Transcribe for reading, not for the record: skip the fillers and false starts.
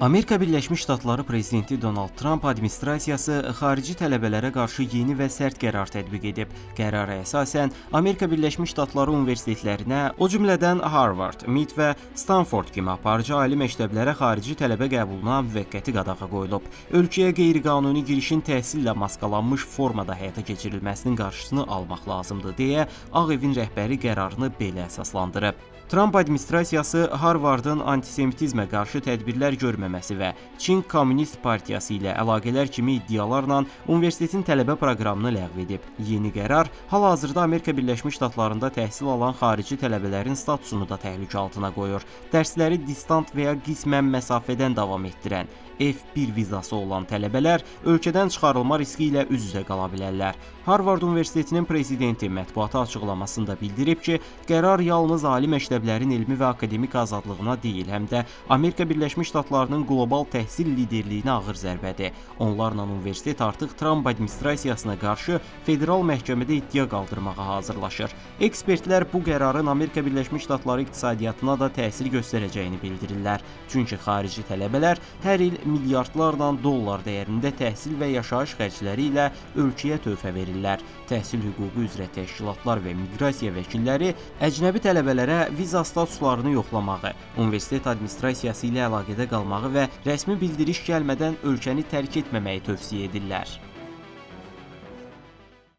Amerika Birləşmiş Ştatları prezidenti Donald Trump administrasiyası xarici tələbələrə qarşı yeni və sərt qərar tətbiq edib. Qərara əsasən Amerika Birləşmiş Ştatları universitetlərinə, o cümlədən Harvard, MIT və Stanford kimi aparıcı ali məktəblərə xarici tələbə qəbuluna müvəqqəti qadağa qoyulub. Ölkəyə qeyri-qanuni girişin təhsillə maskalanmış formada həyata keçirilməsinin qarşısını almaq lazımdır deyə Ağ Evin rəhbəri qərarını belə əsaslandırıb. Trump administrasiyası Harvardın antisemitizmə qarşı tədbirlər görməməsi və Çin Kommunist Partiyası ilə əlaqələr kimi iddialarla universitetin tələbə proqramını ləğv edib. Yeni qərar hal-hazırda Amerika Birləşmiş Ştatlarında təhsil alan xarici tələbələrin statusunu da təhlükə altına qoyur. Dərsləri distant və ya qismən məsafədən davam etdirən F1 vizası olan tələbələr ölkədən çıxarılma riski ilə üz-üzə qala bilərlər. Harvard Universitetinin prezidenti mətbuata açıqlamasında bildirib ki, qərar yalnız ali məktəblərin elmi və akademik azadlığına deyil, həm də Amerika Birləşmiş Ştatlarının qlobal təhsil liderliyinə ağır zərbədir. Onlarla universitet artıq Trump administrasiyasına qarşı federal məhkəmədə iddia qaldırmağa hazırlaşır. Ekspertlər bu qərarın Amerika Birləşmiş Ştatları iqtisadiyyatına da təsir göstərəcəyini bildirirlər. Çünki xarici tələbələr hər il milyardlarla dollar dəyərində təhsil və yaşayış xərcləri ilə ölkəyə töhfə verirlər. Təhsil hüququ üzrə təşkilatlar və miqrasiya vəkilləri əcnəbi tələbələrə viza statuslarını yoxlamağı, universitet administrasiyası ilə əlaqədə qalmağı və rəsmi bildiriş gəlmədən ölkəni tərk etməməyi tövsiyə edirlər.